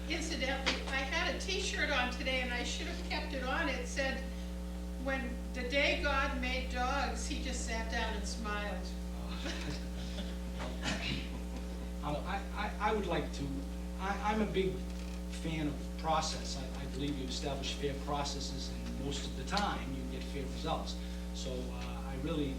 Incidentally, I had a T-shirt on today, and I should have kept it on. It said, "When the day God made dogs, He just sat down and smiled." I would like to, I'm a big fan of process. I believe you establish fair processes, and most of the time, you get fair results. So I really,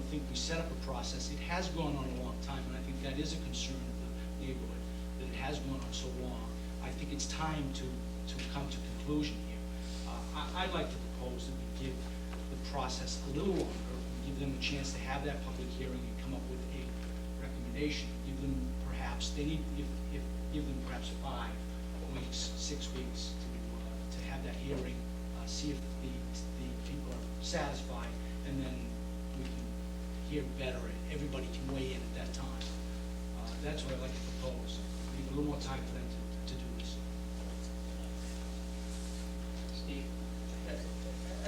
think we set up a process. It has gone on a long time, and I think that is a concern of the neighborhood, that it has gone on so long. I think it's time to come to conclusion here. I'd like to propose that we give the process a little longer, give them a chance to have that public hearing and come up with a recommendation. Give them perhaps, they need, give them perhaps 5 weeks, 6 weeks to have that hearing, see if the people are satisfied, and then we can hear better and everybody can weigh in at that time. That's what I'd like to propose. Leave a little more time for them to do this. Steve?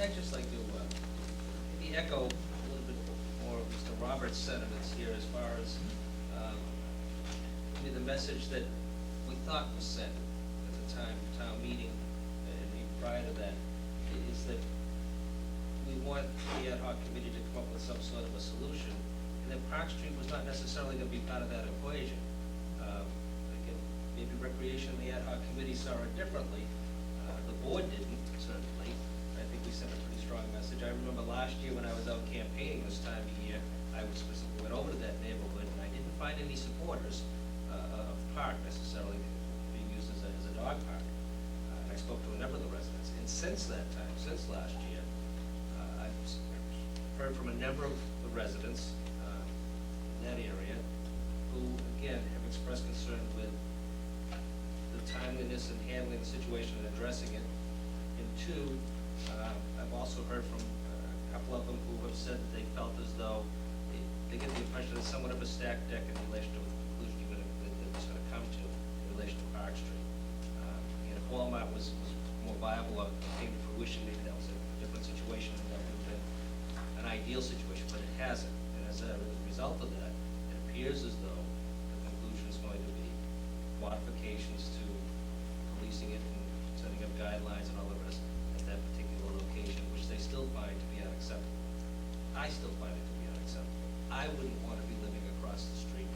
I'd just like to maybe echo a little bit more of Mr. Roberts' sentiments here as far as the message that we thought was sent at the time of town meeting and even prior to that is that we want the ad hoc committee to come up with some sort of a solution, and that Park Street was not necessarily going to be part of that equation. Again, maybe recreation, the ad hoc committee saw it differently. The board didn't, certainly. I think we sent a pretty strong message. I remember last year when I was out campaigning this time of year, I specifically went over to that neighborhood, and I didn't find any supporters of the park necessarily being used as a dog park. And I spoke to a number of the residents, and since that time, since last year, I've heard from a number of the residents in that area who, again, have expressed concern with the timeliness in handling the situation and addressing it. And 2, I've also heard from a couple of them who have said that they felt as though they get the impression that it's somewhat of a stacked deck in relation to the conclusion that it's going to come to in relation to Park Street. And if Walmart was more viable or came to fruition, maybe that was a different situation, and that would have been an ideal situation, but it hasn't. And as a result of that, it appears as though the conclusion is going to be modifications to policing it and setting up guidelines and all the rest at that particular location, which they still find to be unacceptable. I still find it to be unacceptable. I wouldn't want to be living across the street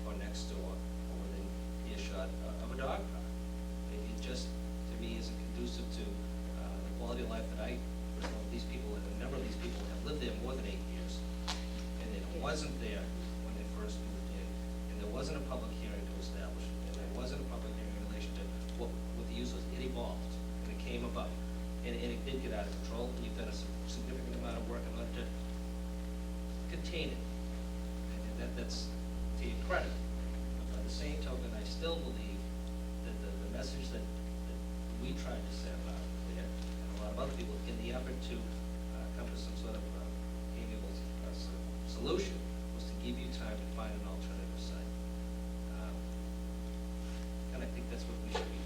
or next door or within earshot of a dog park. It just, to me, isn't conducive to the quality of life that these people, a number of these people have lived there more than 8 years. And it wasn't there when they first moved in. And there wasn't a public hearing to establish it. And there wasn't a public hearing in relation to what the use was. It evolved and it came about. And it did get out of control. And you've done a significant amount of work in order to contain it. And that's to your credit. But by the same token, I still believe that the message that we tried to send out there, and a lot of other people, in the effort to come to some sort of amiable solution, was to give you time to find an alternative site. And I think that's what we should be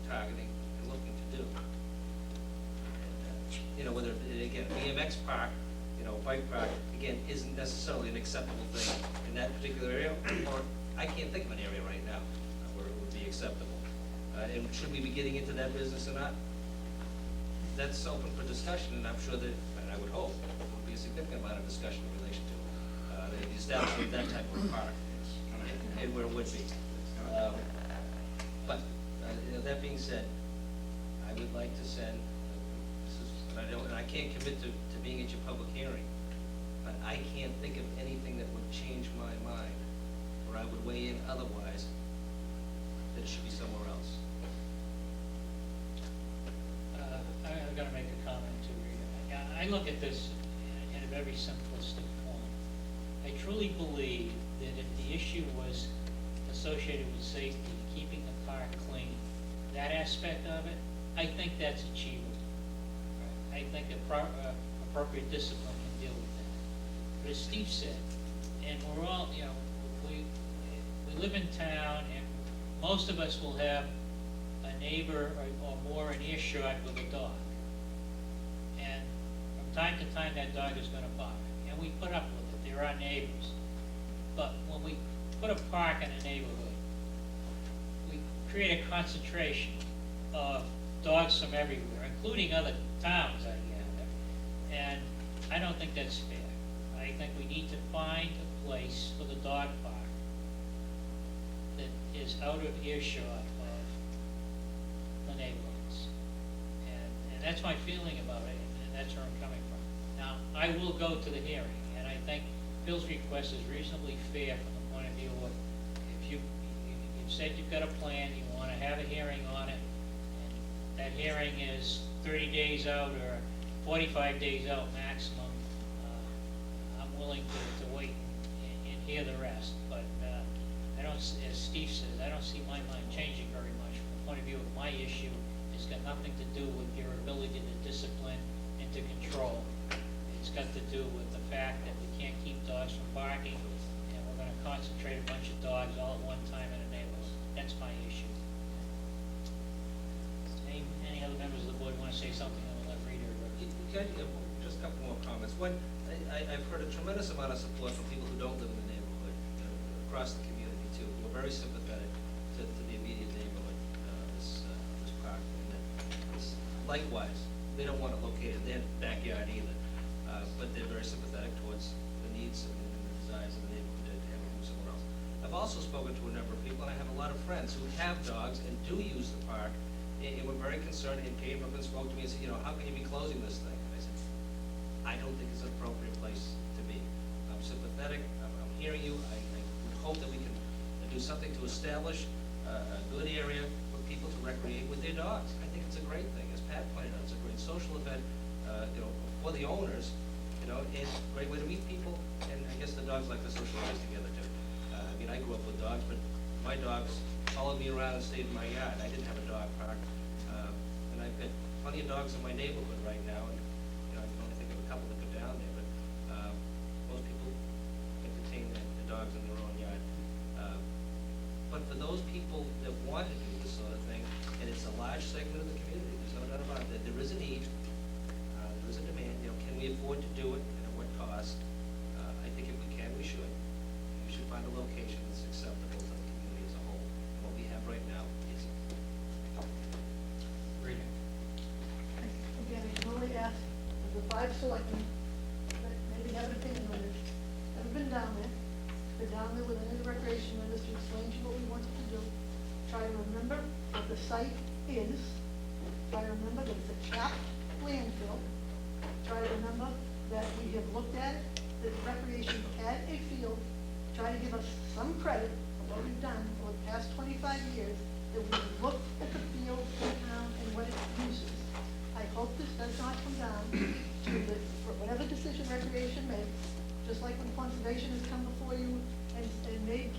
targeting and looking to do. And, whether, again, BMX park, bike park, again, isn't necessarily an acceptable thing in that particular area, or I can't think of an area right now where it would be acceptable. And should we be getting into that business or not? That's open for discussion, and I'm sure that, and I would hope, there will be a significant amount of discussion in relation to the establishment of that type of park, and where it would be. But, that being said, I would like to send, and I can't commit to being at your public hearing, but I can't think of anything that would change my mind, or I would weigh in otherwise, that it should be somewhere else. I've got to make a comment too, Rita. I look at this in a very simplistic form. I truly believe that if the issue was associated with safety, keeping the park clean, that aspect of it, I think that's achievable. I think appropriate discipline can deal with that. But as Steve said, and we're all, we live in town, and most of us will have a neighbor or more in earshot with a dog. And from time to time, that dog is going to bark, and we put up with it. They're our neighbors. But when we put a park in a neighborhood, we create a concentration of dogs from everywhere, including other towns, I gather. And I don't think that's fair. I think we need to find a place for the dog park that is out of earshot of the neighborhoods. And that's my feeling about it, and that's where I'm coming from. Now, I will go to the hearing, and I think Bill's request is reasonably fair from the point of view of, if you've said you've got a plan, you wanna have a hearing on it, and that hearing is 30 days out or 45 days out maximum, I'm willing to wait and hear the rest, but I don't, as Steve says, I don't see my mind changing very much from the point of view of my issue. It's got nothing to do with your ability to discipline and to control. It's got to do with the fact that we can't keep dogs from barking, and we're gonna concentrate a bunch of dogs all at one time in a neighborhood. That's my issue. Any other members of the board wanna say something? I'll let Rita. Just a couple more comments. One, I've heard a tremendous amount of support from people who don't live in the neighborhood, across the community too, who are very sympathetic to the immediate neighborhood, this park. And likewise, they don't want to locate it in their backyard either, but they're very sympathetic towards the needs and the desires of the neighborhood to have it move somewhere else. I've also spoken to a number of people, and I have a lot of friends who have dogs and do use the park, and were very concerned and came up and spoke to me and said, how can you be closing this thing? And I said, I don't think it's an appropriate place to be. I'm sympathetic, I'm hearing you, I would hope that we can do something to establish a good area for people to recreate with their dogs. I think it's a great thing, as Pat pointed out, it's a great social event, for the owners, and a great way to meet people, and I guess the dogs like to socialize together too. I grew up with dogs, but my dogs followed me around and stayed in my yard. I didn't have a dog park, and I've got plenty of dogs in my neighborhood right now, and I can only think of a couple that go down there, but most people entertain the dogs in their own yard. But for those people that want to do this sort of thing, and it's a large segment of the community, there's no doubt about it, there is a need, there is a demand, can we afford to do it, and at what cost? I think if we can, we should. We should find a location that's acceptable to the community as a whole. And what we have right now isn't. Rita. Again, I can only ask of the 5 selectmen that maybe have an opinion on this. Haven't been down there. Been down there with any of the recreation members to explain to you what we wanted to do. Try to remember what the site is. Try to remember that it's a capped landfill. Try to remember that we have looked at it, that recreation had a field. Try to give us some credit for what we've done over the past 25 years, that we've looked at the field in town and what it uses. I hope this does not come down to for whatever decision recreation makes, just like when conservation has come before you and made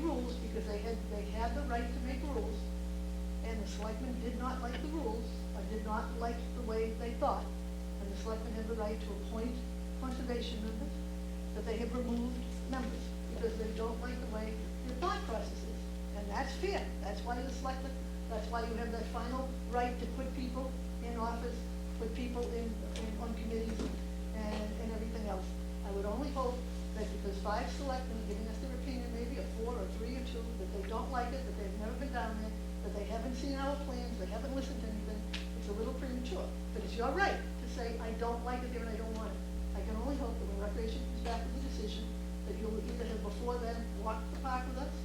rules, because they had the right to make rules, and the selectmen did not like the rules, or did not like the way they thought, and the selectmen have the right to appoint conservation members, that they have removed members, because they don't like the way your thought process is. And that's fair. That's why you're selected. That's why you have that final right to put people in office, put people on committees and everything else. I would only hope that because 5 selectmen are giving us their opinion, maybe a 4 or 3 or 2, that they don't like it, that they've never been down there, that they haven't seen our plans, they haven't listened to anything, it's a little premature. But it's your right to say, I don't like it there and I don't want it. I can only hope that when recreation comes back with a decision, that you'll either have before then walked the park with us,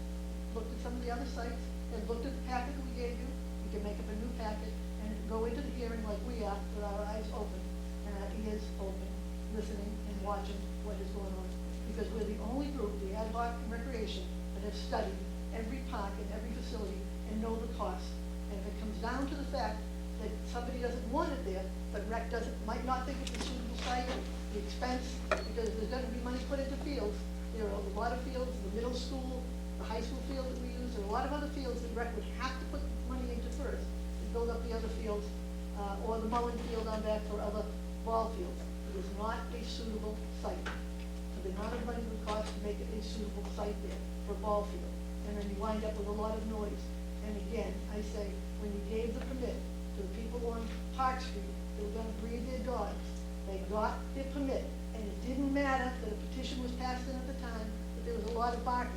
looked at some of the other sites, and looked at the packet we gave you. You can make up a new packet and go into the hearing like we are, with our eyes open and our ears open, listening and watching what is going on. Because we're the only group, the ad hoc and recreation, that have studied every park and every facility and know the cost. And if it comes down to the fact that somebody doesn't want it there, but rec might not think it's a suitable site, the expense, because there's gonna be money put into fields. There are a lot of fields, the middle school, the high school field that we use, and a lot of other fields that rec would have to put money into first to build up the other fields, or the Mullen Field on back for other ball fields. It is not a suitable site. For the amount of money it would cost to make it a suitable site there for a ball field. And then you wind up with a lot of noise. And again, I say, when you gave the permit to the people on Park Street that were gonna breed their dogs, they got their permit, and it didn't matter that a petition was passed in at the time, that there was a lot of barking.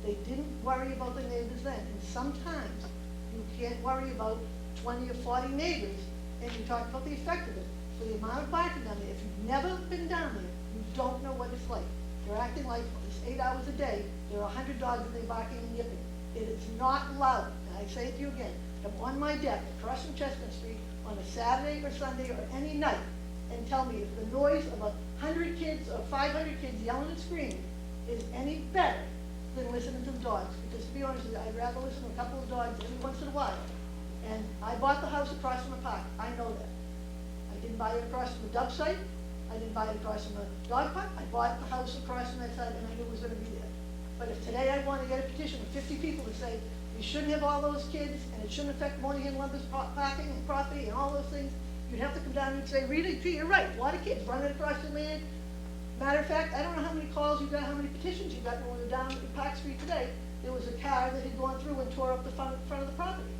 They didn't worry about the neighbors then, and sometimes you can't worry about 20 or 40 neighbors, and you talk about the effect of it. For the amount of barking down there, if you've never been down there, you don't know what it's like. They're acting like it's 8 hours a day, there are 100 dogs and they're barking and yipping. It is not loud, and I say it to you again, come on my deck across from Chestnut Street on a Saturday or Sunday or any night, and tell me if the noise of 100 kids or 500 kids yelling and screaming is any better than listening to the dogs. Because to be honest with you, I'd rather listen to a couple of dogs every once in a while. And I bought the house across from a park, I know that. I didn't buy it across from a dub site, I didn't buy it across from a dog park, I bought the house across from that side and I knew it was gonna be there. But if today I want to get a petition of 50 people to say, we shouldn't have all those kids, and it shouldn't affect Moynihan Lumber's parking and property and all those things, you'd have to come down and say, really, Pete, you're right, a lot of kids running across the land. Matter of fact, I don't know how many calls you got, how many petitions you got when we were down in Park Street today. There was a car that had gone through and tore up the front of the property.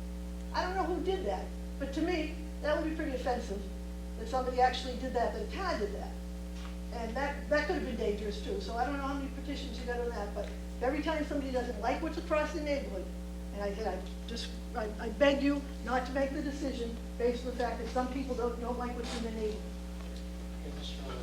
I don't know who did that, but to me, that would be pretty offensive, that somebody actually did that, that a car did that. And that could have been dangerous too, so I don't know how many petitions you got on that, but every time somebody doesn't like what's across the neighborhood, and I said, I beg you not to make the decision based on the fact that some people don't like what's in the neighborhood. Okay, Mr. O'Leary.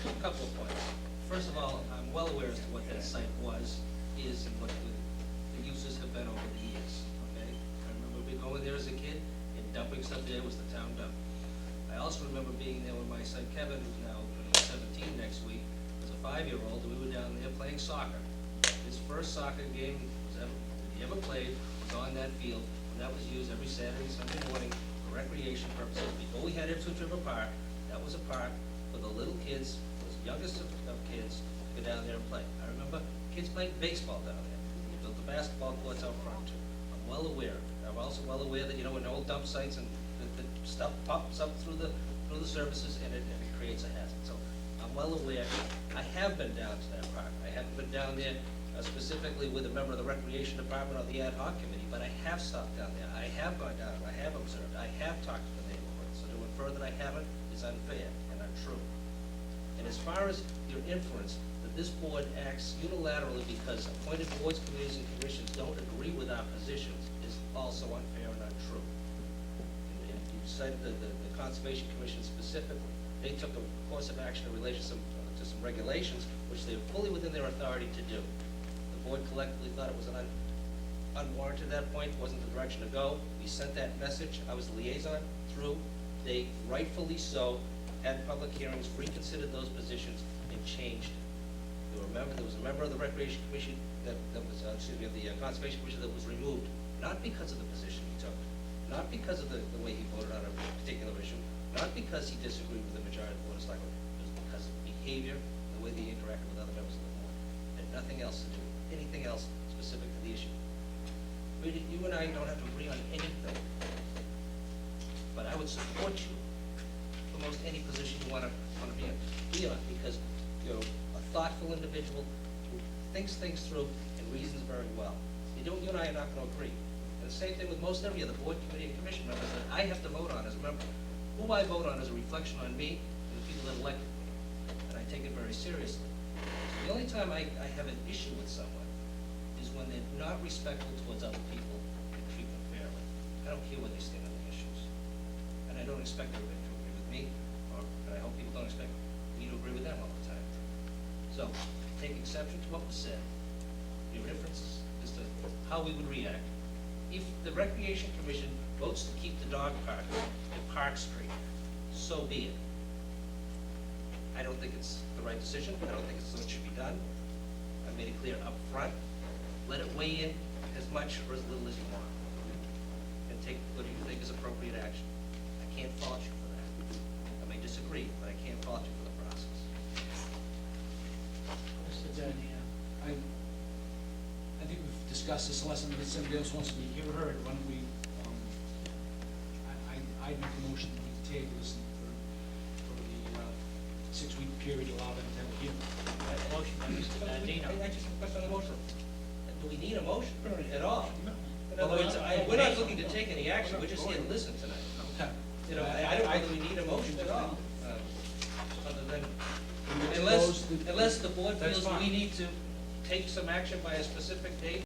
A couple of points. First of all, I'm well aware as to what that site was, is, and what the uses have been over the years, okay? I remember going there as a kid, and dumping stuff there was the town dump. I also remember being there when my son Kevin, who's now 17 next week, was a 5-year-old, and we were down there playing soccer. His first soccer game that he ever played was on that field, and that was used every Saturday and Sunday morning for recreation purposes. Before we had Ipswich River Park, that was a park for the little kids, those youngest of kids, to go down there and play. I remember kids playing baseball down there. We built the basketball courts out front too. I'm well aware. I'm also well aware that, in old dump sites and the stuff pops up through the surfaces and it creates a hazard. So I'm well aware. I have been down to that park. I haven't been down there specifically with a member of the recreation department or the ad hoc committee, but I have stopped down there. I have gone down, I have observed, I have talked to the neighborhood. So to infer that I haven't is unfair and untrue. And as far as your inference that this board acts unilaterally because appointed boards, committees, and commissions don't agree with our positions is also unfair and untrue. And you cited the Conservation Commission specifically. They took a course of action in relation to some regulations, which they are fully within their authority to do. The board collectively thought it was unwarranted at that point, wasn't the direction to go. We sent that message. I was the liaison through. They rightfully so had public hearings, reconsidered those positions, and changed it. There was a member of the Recreation Commission of the Conservation Commission that was removed, not because of the position he took, not because of the way he voted on a particular issue, not because he disagreed with the majority of the board of selectmen. It was because of behavior, the way they interacted with other members of the board. It had nothing else to do, anything else specific to the issue. Rita, you and I don't have to agree on anything, but I would support you for most any position you want to be on, because you're a thoughtful individual who thinks things through and reasons very well. You and I are not going to agree. And the same thing with most every other board, committee, and commission members that I have to vote on as a member. Who I vote on is a reflection on me and the people that elected me, and I take it very seriously. So the only time I have an issue with someone is when they're not respectful towards other people and treat them fairly. I don't care where they stand on the issues. And I don't expect everybody to agree with me, and I hope people don't expect me to agree with them all the time. So, take exception to what was said. Your inference as to how we would react. If the Recreation Commission votes to keep the dog park at Park Street, so be it. I don't think it's the right decision. I don't think it's what should be done. I made it clear up front. Let it weigh in as much or as little as you want. And take what you think is appropriate action. I can't fault you for that. I may disagree, but I can't fault you for the process. Mr. Denny, I think we've discussed this lesson, but if somebody else wants to be heard, why don't we, I make a motion that we table this for the 6-week period, allow them to have a hearing. I have a motion by Mr. Dandino. I just have a question on the motion. Do we need a motion at all? In Well, other words, we're not looking to take any action, we're just here to listen tonight. Okay. I don't know that we need a motion at all, other than, We would close unless the board That's feels fine. we need to take some action by a specific date?